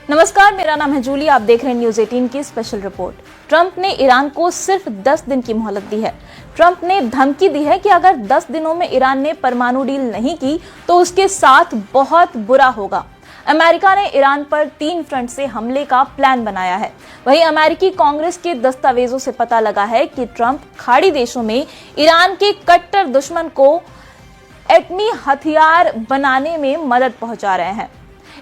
नमस्कार, मेरा नाम है जूली। आप देख रहे हैं न्यूज 18 की स्पेशल रिपोर्ट। ट्रंप ने ईरान को सिर्फ 10 दिन की मोहलत दी है। ट्रंप ने धमकी दी है कि अगर 10 दिनों में ईरान ने परमाणु डील नहीं की तो उसके साथ बहुत बुरा होगा। अमेरिका ने ईरान पर 3 फ्रंट से हमले का प्लान बनाया है। वहीं अमेरिकी कांग्रेस के दस्तावेजों से पता लगा है कि ट्रंप खाड़ी देशों में ईरान के कट्टर दुश्मन को एटमी हथियार बनाने में मदद पहुंचा रहे हैं।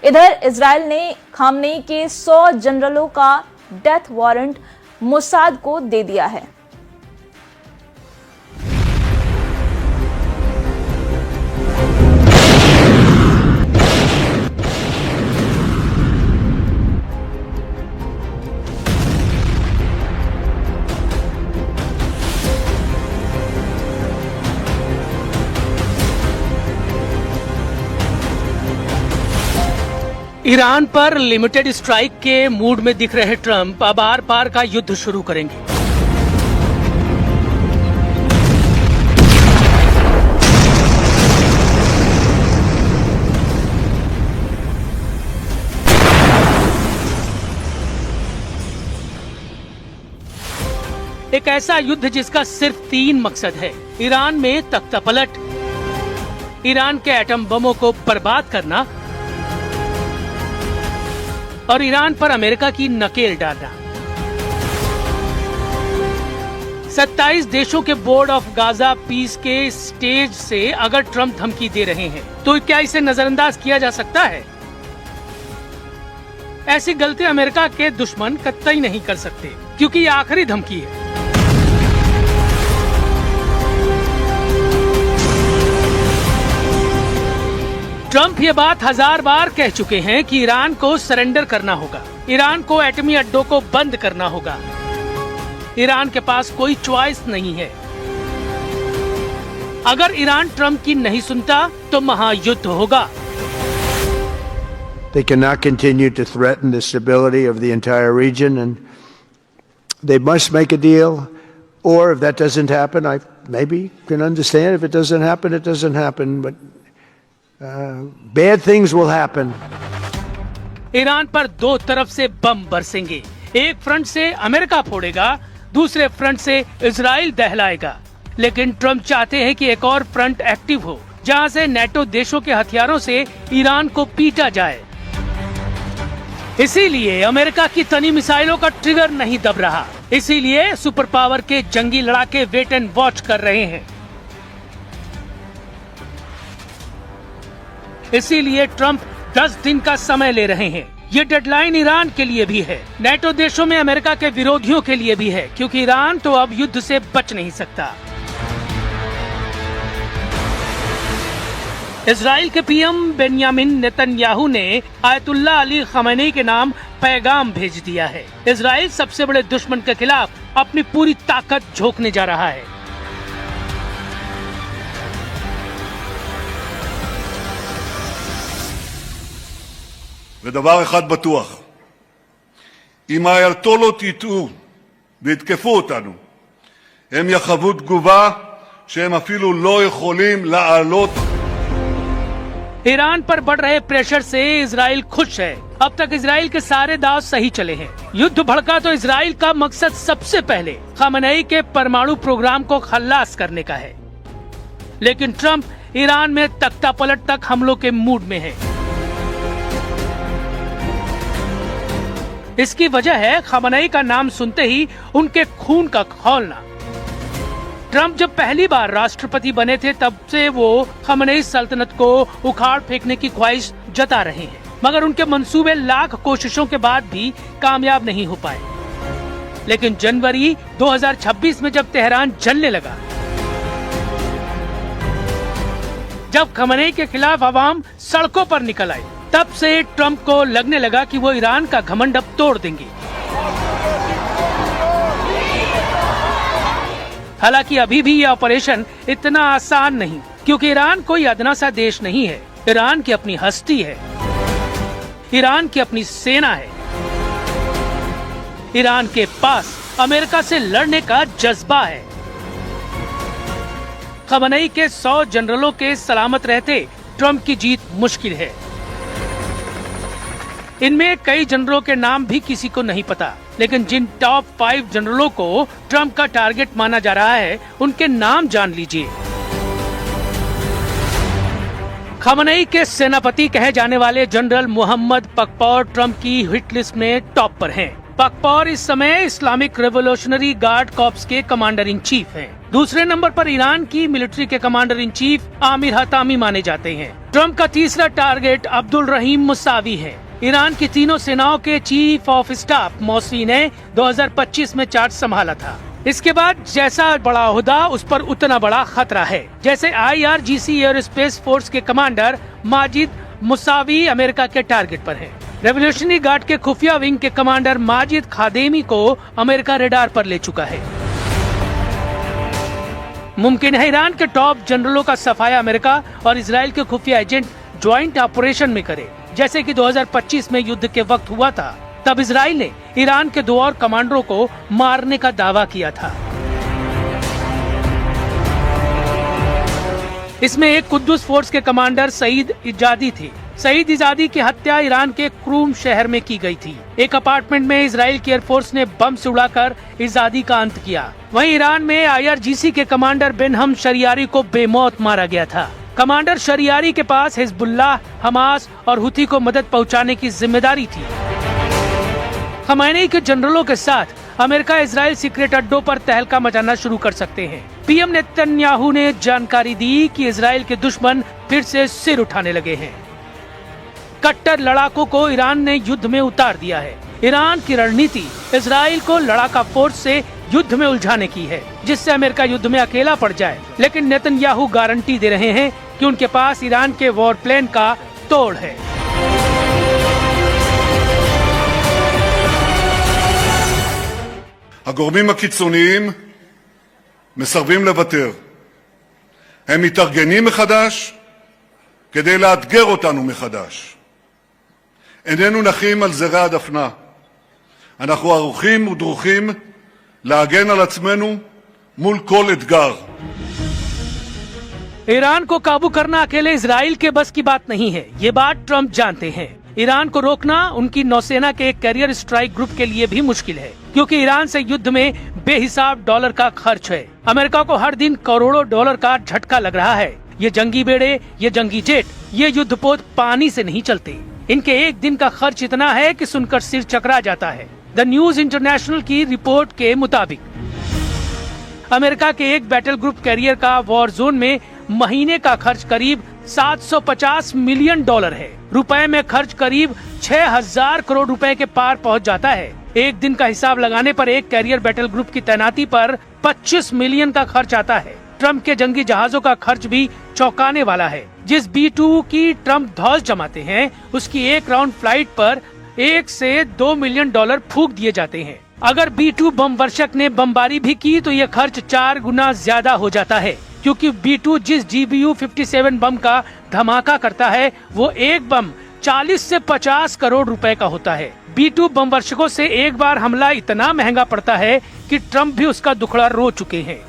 इधर इजराइल ने खामनेई के 100 जनरलों का डेथ वारंट मोसाद को दे दिया है। ईरान पर लिमिटेड स्ट्राइक के मूड में दिख रहे ट्रंप अब आर पार का युद्ध शुरू करेंगे। एक ऐसा युद्ध जिसका सिर्फ 3 मकसद है: ईरान में तख्तापलट, ईरान के एटम बमों को बर्बाद करना और ईरान पर अमेरिका की नकेल डालना। 27 देशों के बोर्ड ऑफ गाजा पीस के स्टेज से अगर ट्रंप धमकी दे रहे हैं तो क्या इसे नजरअंदाज किया जा सकता है? ऐसी गलती अमेरिका के दुश्मन कतई नहीं कर सकते, क्योंकि ये आखिरी धमकी है। ट्रंप ये बात 1000 बार कह चुके हैं कि ईरान को सरेंडर करना होगा, ईरान को एटमी अड्डों को बंद करना होगा। ईरान के पास कोई चॉइस नहीं है। अगर ईरान ट्रंप की नहीं सुनता तो महायुद्ध होगा। They cannot continue to threaten the stability of the entire region, and they must make a deal. Or if that doesn't happen, I maybe can understand. If it doesn't happen, it doesn't happen. But bad things will happen. Iran पर 2 तरफ से बम बरसेंगे। एक front से America फोड़ेगा, दूसरे front से Israel दहलाएगा। लेकिन Trump चाहते हैं कि एक और फ्रंट एक्टिव हो, जहां से नेटो देशों के हथियारों से ईरान को पीटा जाए। इसीलिए अमेरिका की तनी मिसाइलों का ट्रिगर नहीं दब रहा। इसीलिए सुपर पावर के जंगी लड़ाके वेट एंड वॉच कर रहे हैं। इसीलिए ट्रंप 10 दिन का समय ले रहे हैं। ये डेडलाइन ईरान के लिए भी है, नेटो देशों में अमेरिका के विरोधियों के लिए भी है, क्योंकि ईरान तो अब युद्ध से बच नहीं सकता। इजराइल के पीएम बेंयामिन नेतन्याहू ने आयतुल्लाह अली खamenei के नाम पैगाम भेज दिया है। इजराइल सबसे बड़े दुश्मन के खिलाफ अपनी पूरी ताकत झोंकने जा रहा है। ודבר אחד בטוח, אם האייתולות יטעו ויתקפו אותנו, הם יחוו תגובה שהם אפילו לא יכולים לעלות। ईरान पर बढ़ रहे प्रेशर से इजराइल खुश है। अब तक इजराइल के सारे दांव सही चले हैं। युद्ध भड़का तो इजराइल का मकसद सबसे पहले खamenei के परमाणु प्रोग्राम को खल्लास करने का है। लेकिन ट्रंप ईरान में तख्तापलट तक हमलों के मूड में है। इसकी वजह है खamenei का नाम सुनते ही उनके खून का खौलना। ट्रंप जब पहली बार राष्ट्रपति बने थे तब से वो खamenei सल्तनत को उखाड़ फेंकने की ख्वाहिश जता रहे हैं, मगर उनके मंसूबे लाख कोशिशों के बाद भी कामयाब नहीं हो पाए। लेकिन जनवरी 2026 में जब तेहरान जलने लगा, जब खamenei के खिलाफ आवाम सड़कों पर निकल आई, तब से ट्रंप को लगने लगा कि वो ईरान का घमंड अब तोड़ देंगे। हालांकि अभी भी ये ऑपरेशन इतना आसान नहीं, क्योंकि ईरान कोई अदना सा देश नहीं है। ईरान की अपनी हस्ती है, ईरान की अपनी सेना है, ईरान के पास अमेरिका से लड़ने का जज्बा है। खamenei के 100 जनरलों के सलामत रहते ट्रंप की जीत मुश्किल है। इनमें कई जनरलों के नाम भी किसी को नहीं पता, लेकिन जिन टॉप 5 जनरलों को ट्रंप का टारगेट माना जा रहा है उनके नाम जान लीजिए। खमनेई के सेनापति कहे जाने वाले जनरल मोहम्मद पकपौर ट्रंप की हिट लिस्ट में टॉप पर हैं। पकपौर इस समय इस्लामिक रेवोल्यूशनरी गार्ड कॉर्प्स के कमांडर इन चीफ हैं। दूसरे नंबर पर ईरान की मिलिट्री के commander in chief Aamir Hatami माने जाते हैं। ट्रंप का तीसरा टारगेट अब्दुल रहीम मुसावी है। ईरान की तीनों सेनाओं के चीफ ऑफ स्टाफ मौसी ने 2025 में चार्ज संभाला था। इसके बाद जैसा बड़ा ओहदा उस पर उतना बड़ा खतरा है। जैसे IRGC एयरोस्पेस फोर्स के कमांडर माजिद मुसावी अमेरिका के टारगेट पर हैं। रेवोल्यूशनरी गार्ड के खुफिया विंग के कमांडर माजिद खादेमी को अमेरिका रेडार पर ले चुका है। मुमकिन है ईरान के टॉप जनरलों का सफाया अमेरिका और इजराइल के खुफिया एजेंट ज्वाइंट ऑपरेशन में करे, जैसे कि 2025 में युद्ध के वक्त हुआ था। तब इजराइल ने ईरान के 2 और कमांडरों को मारने का दावा किया था। इसमें एक कुद्दुस फोर्स के कमांडर सईद इजादी थे। सईद इजादी की हत्या ईरान के क्रूम शहर में की गई थी। एक अपार्टमेंट में इजराइल की एयरफोर्स ने बम से उड़ाकर इजादी का अंत किया। वहीं ईरान में IRGC के कमांडर बेनहम शरियारी को बेमौत मारा गया था। कमांडर शरियारी के पास हिजबुल्लाह, हमास और हुती को मदद पहुंचाने की जिम्मेदारी थी। खमनेई के जनरलों के साथ अमेरिका इजराइल सीक्रेट अड्डों पर तहलका मचाना शुरू कर सकते हैं। PM नेतन्याहू ने जानकारी दी कि इजराइल के दुश्मन फिर से सिर उठाने लगे हैं। कट्टर लड़ाकों को ईरान ने युद्ध में उतार दिया है। ईरान की रणनीति इजराइल को लड़ाका फोर्स से युद्ध में उलझाने की है, जिससे अमेरिका युद्ध में अकेला पड़ जाए। लेकिन नेतन्याहू गारंटी दे रहे हैं कि उनके पास ईरान के वॉर प्लान का तोड़ है। הגורמים הקיצוניים מסרבים לוותר. הם מתארגנים מחדש כדי לאתגר אותנו מחדש. איננו נחים על זרי הדפנה. אנחנו ערוכים ודרוכים להגן על עצמנו מול כל אתגר. ईरान को काबू करना अकेले इजराइल के बस की बात नहीं है, ये बात ट्रंप जानते हैं। ईरान को रोकना उनकी नौसेना के कैरियर स्ट्राइक ग्रुप के लिए भी मुश्किल है, क्योंकि ईरान से युद्ध में बेहिसाब डॉलर का खर्च है। अमेरिका को हर दिन करोड़ों डॉलर का झटका लग रहा है। ये जंगी बेड़े, ये जंगी जेट, ये युद्धपोत पानी से नहीं चलते। इनके एक दिन का खर्च इतना है कि सुनकर सिर चकरा जाता है। द न्यूज इंटरनेशनल की रिपोर्ट के मुताबिक अमेरिका के एक बैटल ग्रुप कैरियर का वॉर जोन में महीने का खर्च करीब $750 मिलियन है। रुपए में खर्च करीब 6000 करोड़ रुपए के पार पहुंच जाता है। एक दिन का हिसाब लगाने पर एक कैरियर बैटल ग्रुप की तैनाती पर 25 मिलियन का खर्च आता है। ट्रंप के जंगी जहाजों का खर्च भी चौंकाने वाला है। जिस B-2 की ट्रंप धौस जमाते हैं, उसकी एक राउंड फ्लाइट पर $1 से $2 मिलियन फूंक दिए जाते हैं। अगर B-2 बम वर्षक ने बमबारी भी की तो ये खर्च 4 गुना ज्यादा हो जाता है, क्योंकि B-2 जिस GBU-57 बम का धमाका करता है वो एक बम 40 से 50 करोड़ रुपए का होता है। B-2 बम वर्षकों से एक बार हमला इतना महंगा पड़ता है कि ट्रंप भी उसका दुखड़ा रो चुके हैं।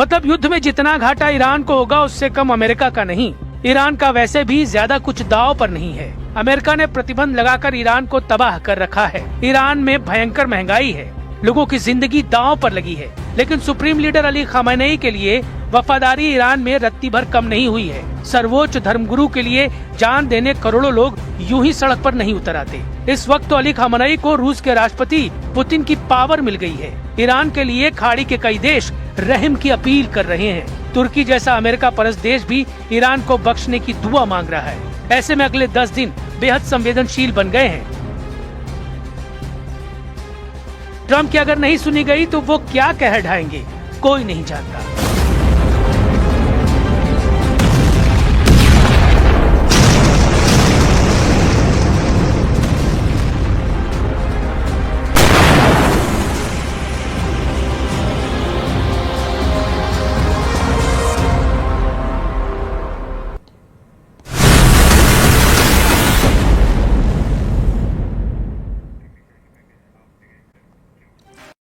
मतलब युद्ध में जितना घाटा ईरान को होगा उससे कम अमेरिका का नहीं। ईरान का वैसे भी ज्यादा कुछ दांव पर नहीं है। अमेरिका ने प्रतिबंध लगाकर ईरान को तबाह कर रखा है। ईरान में भयंकर महंगाई है, लोगों की जिंदगी दांव पर लगी है। लेकिन सुप्रीम लीडर अली खamenei के लिए वफादारी ईरान में रत्ती भर कम नहीं हुई है। सर्वोच्च धर्मगुरु के लिए जान देने करोड़ों लोग यूं ही सड़क पर नहीं उतर आते। इस वक्त तो अली खamenei को रूस के राष्ट्रपति पुतिन की पावर मिल गई है। ईरान के लिए खाड़ी के कई देश रहम की अपील कर रहे हैं। तुर्की जैसा अमेरिका परस्त देश भी ईरान को बख्शने की दुआ मांग रहा है। ऐसे में अगले 10 दिन बेहद संवेदनशील बन गए हैं। ट्रंप की अगर नहीं सुनी गई तो वो क्या कह ढाएंगे, कोई नहीं जानता।